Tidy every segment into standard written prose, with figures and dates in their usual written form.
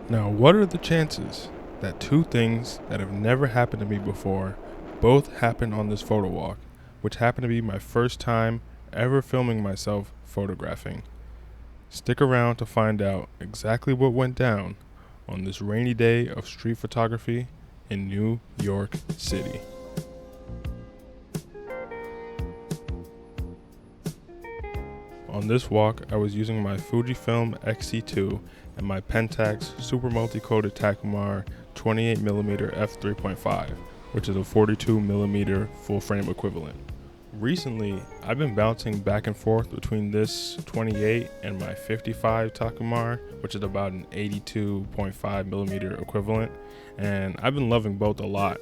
Now, what are the chances that two things that have never happened to me before both happened on this photo walk, which happened to be my first time ever filming myself photographing? Stick around to find out exactly what went down on this rainy day of street photography in New York City. On this walk, I was using my Fujifilm XC2 and my Pentax super multi-coated Takumar 28mm f3.5, which is a 42mm full frame equivalent. Recently, I've been bouncing back and forth between this 28 and my 55 Takumar, which is about an 82.5mm equivalent, and I've been loving both a lot.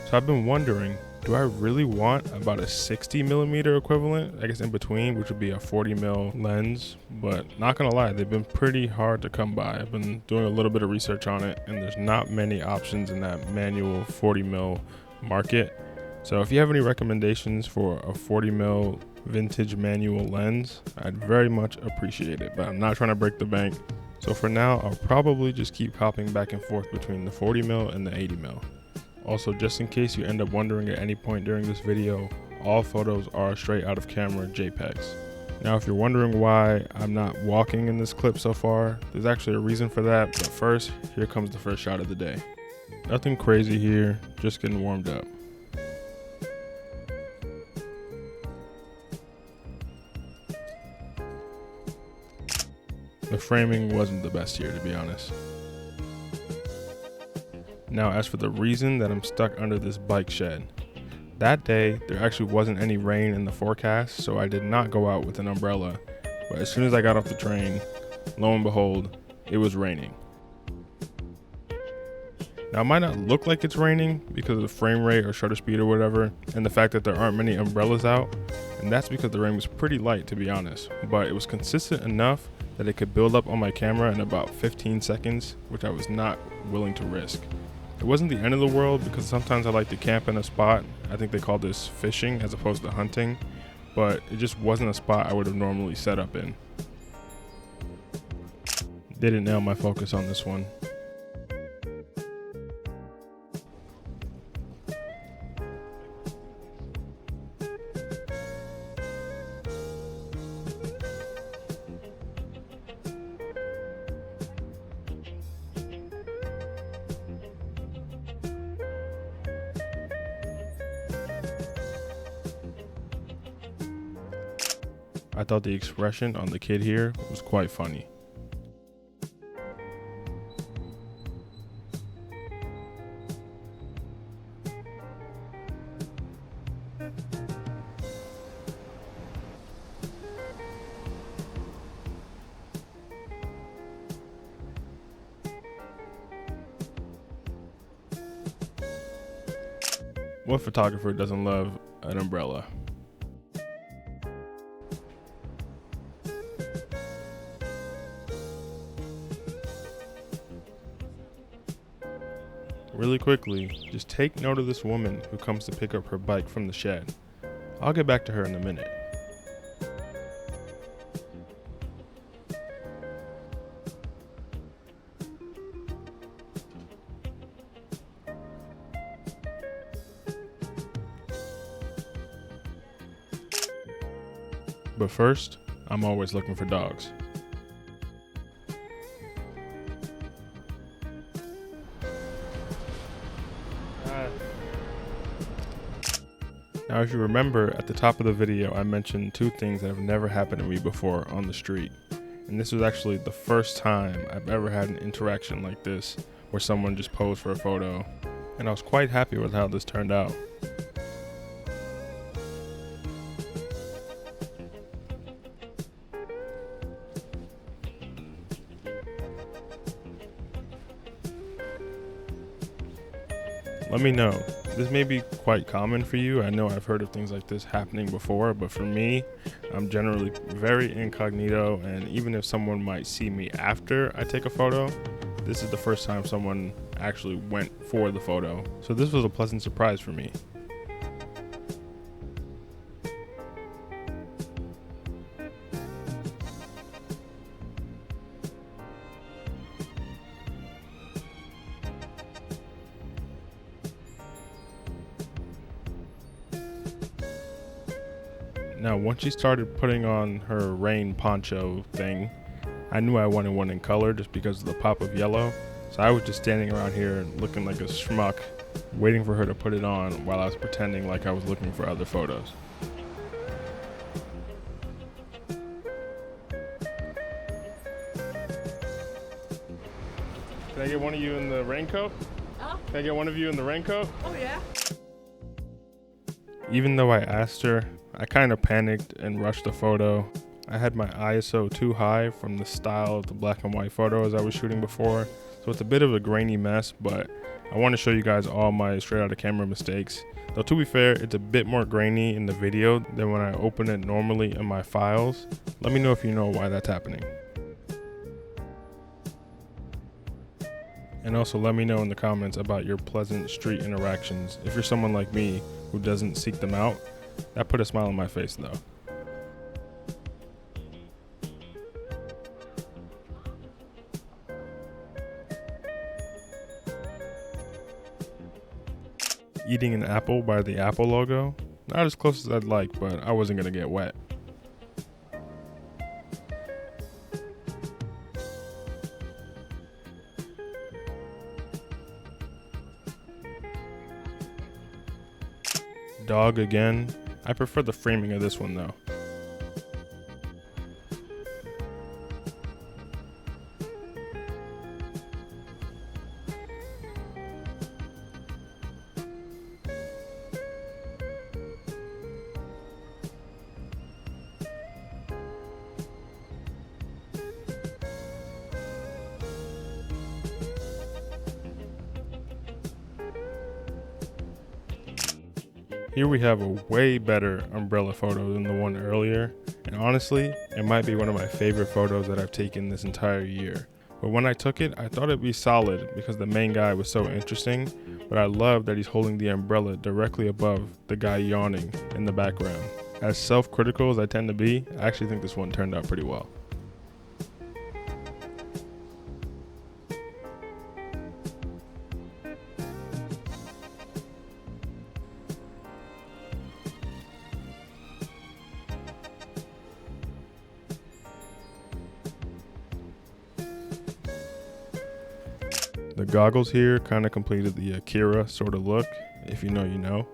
So I've been wondering, do I really want about a 60mm equivalent, I guess in between, which would be a 40mm lens? But not gonna lie, they've been pretty hard to come by. I've been doing a little bit of research on it, and there's not many options in that manual 40mm market. So if you have any recommendations for a 40mm vintage manual lens, I'd very much appreciate it, but I'm not trying to break the bank. So for now, I'll probably just keep hopping back and forth between the 40mm and the 80mm. Also, just in case you end up wondering at any point during this video, all photos are straight out of camera JPEGs. Now, if you're wondering why I'm not walking in this clip so far, there's actually a reason for that, but first, here comes the first shot of the day. Nothing crazy here, just getting warmed up. The framing wasn't the best here, to be honest. Now, as for the reason that I'm stuck under this bike shed, that day there actually wasn't any rain in the forecast, so I did not go out with an umbrella. But as soon as I got off the train, lo and behold, it was raining. Now, it might not look like it's raining because of the frame rate or shutter speed or whatever, and the fact that there aren't many umbrellas out, and that's because the rain was pretty light, to be honest, but it was consistent enough that it could build up on my camera in about 15 seconds, which I was not willing to risk. It wasn't the end of the world because sometimes I like to camp in a spot. I think they call this fishing as opposed to hunting, but it just wasn't a spot I would have normally set up in. Didn't nail my focus on this one. I thought the expression on the kid here was quite funny. What photographer doesn't love an umbrella? Really quickly, just take note of this woman who comes to pick up her bike from the shed. I'll get back to her in a minute. But first, I'm always looking for dogs. Now, if you remember, at the top of the video, I mentioned two things that have never happened to me before on the street. And this was actually the first time I've ever had an interaction like this, where someone just posed for a photo. And I was quite happy with how this turned out. Let me know. This may be quite common for you. I know I've heard of things like this happening before, but for me, I'm generally very incognito, and even if someone might see me after I take a photo, this is the first time someone actually went for the photo. So this was a pleasant surprise for me. Now, once she started putting on her rain poncho thing, I knew I wanted one in color just because of the pop of yellow. So I was just standing around here looking like a schmuck, waiting for her to put it on while I was pretending like I was looking for other photos. Can I get one of you in the raincoat? Oh. Can I get one of you in the raincoat? Oh, yeah. Even though I asked her, I kind of panicked and rushed the photo. I had my ISO too high from the style of the black and white photos I was shooting before, so it's a bit of a grainy mess, but I want to show you guys all my straight out of camera mistakes. Though to be fair, it's a bit more grainy in the video than when I open it normally in my files. Let me know if you know why that's happening. And also let me know in the comments about your pleasant street interactions. If you're someone like me who doesn't seek them out, that put a smile on my face though. Eating an apple by the Apple logo. Not as close as I'd like, but I wasn't gonna get wet. Dog again. I prefer the framing of this one though. Here we have a way better umbrella photo than the one earlier, and honestly, it might be one of my favorite photos that I've taken this entire year. But when I took it, I thought it'd be solid because the main guy was so interesting, but I love that he's holding the umbrella directly above the guy yawning in the background. As self-critical as I tend to be, I actually think this one turned out pretty well. The goggles here kind of completed the Akira sort of look. If you know, you know.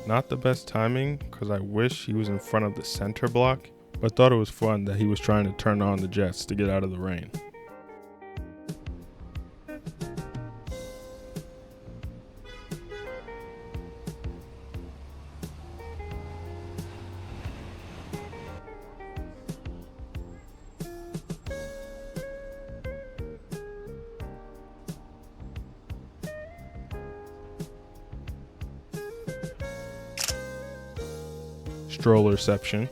Not the best timing because I wish he was in front of the center block, but thought it was fun that he was trying to turn on the jets to get out of the rain. Strollerception.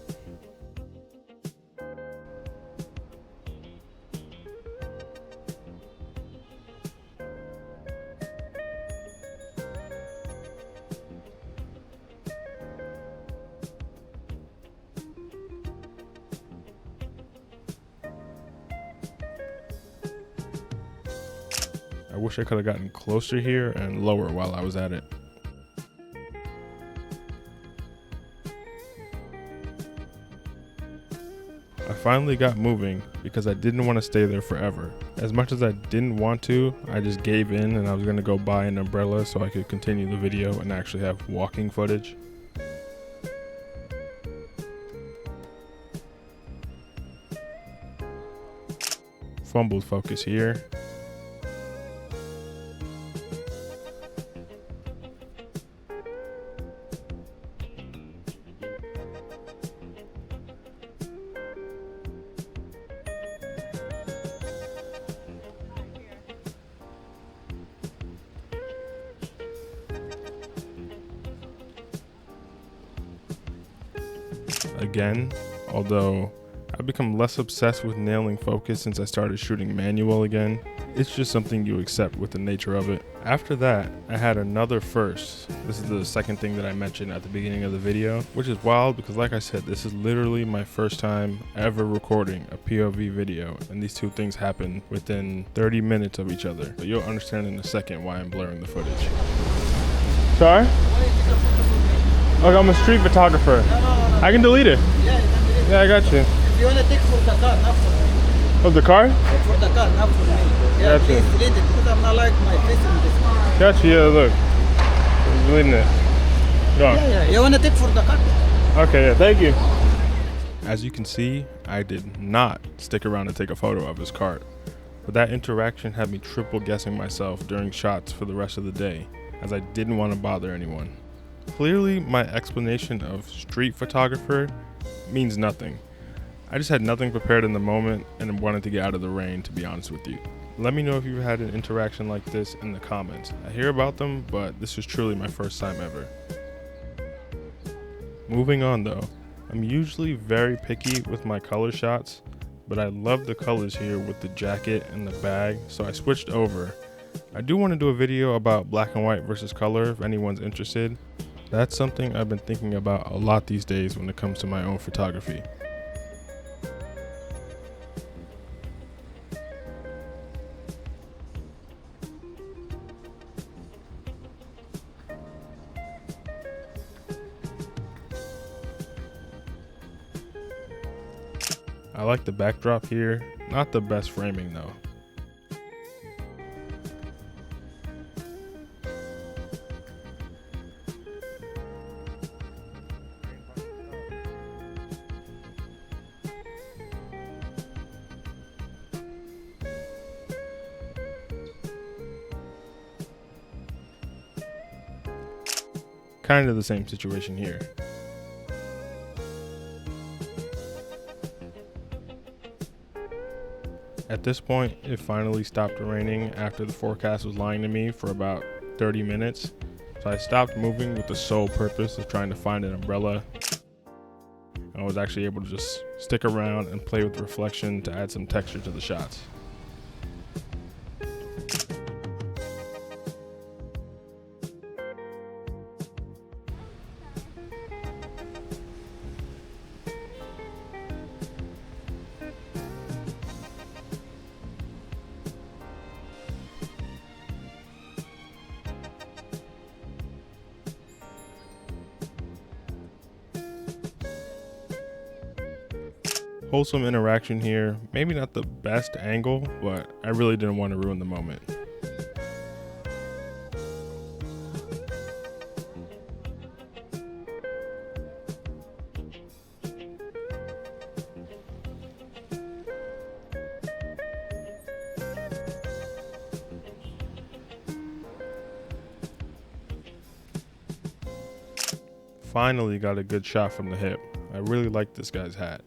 I wish I could have gotten closer here and lower while I was at it. I finally got moving because I didn't want to stay there forever. As much as I didn't want to, I just gave in and I was going to go buy an umbrella so I could continue the video and actually have walking footage. Fumbled focus here. Again, although I've become less obsessed with nailing focus since I started shooting manual again. It's just something you accept with the nature of it. After that, I had another first. This is the second thing that I mentioned at the beginning of the video, which is wild because like I said, this is literally my first time ever recording a POV video, and these two things happen within 30 minutes of each other. But you'll understand in a second why I'm blurring the footage. Sorry? Okay, I'm a street photographer. No. I can delete it. Yeah, you can delete it. Yeah, I got you. If you want to take for the car, not for me. Oh, the car? For the car, not for me. Yeah, gotcha. Please delete it because I'm not like my face in this car. Gotcha, yeah, look. I'm deleting it. Go on. Yeah. You want to take for the car? Okay, yeah, thank you. As you can see, I did not stick around to take a photo of his cart. But that interaction had me triple guessing myself during shots for the rest of the day, as I didn't want to bother anyone. Clearly, my explanation of street photographer means nothing. I just had nothing prepared in the moment and wanted to get out of the rain, to be honest with you. Let me know if you've had an interaction like this in the comments. I hear about them, but this is truly my first time ever. Moving on though, I'm usually very picky with my color shots, but I love the colors here with the jacket and the bag, so I switched over. I do want to do a video about black and white versus color if anyone's interested. That's something I've been thinking about a lot these days when it comes to my own photography. I like the backdrop here, not the best framing though. Kind of the same situation here. At this point, it finally stopped raining after the forecast was lying to me for about 30 minutes. So I stopped moving with the sole purpose of trying to find an umbrella. I was actually able to just stick around and play with reflection to add some texture to the shots. Wholesome interaction here, maybe not the best angle, but I really didn't want to ruin the moment. Finally got a good shot from the hip. I really like this guy's hat.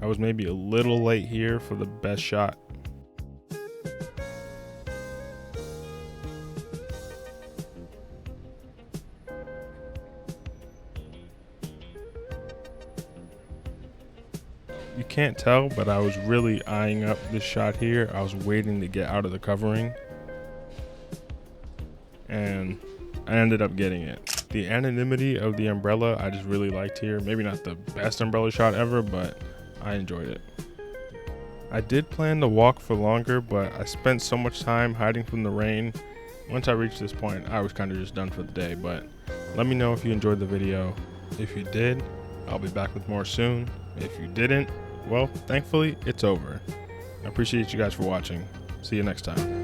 I was maybe a little late here for the best shot. You can't tell, but I was really eyeing up this shot here. I was waiting to get out of the covering, and I ended up getting it. The anonymity of the umbrella I just really liked here. Maybe not the best umbrella shot ever, but I enjoyed it. I did plan to walk for longer, but I spent so much time hiding from the rain. Once I reached this point, I was kind of just done for the day, but let me know if you enjoyed the video. If you did, I'll be back with more soon. If you didn't, well, thankfully, it's over. I appreciate you guys for watching. See you next time.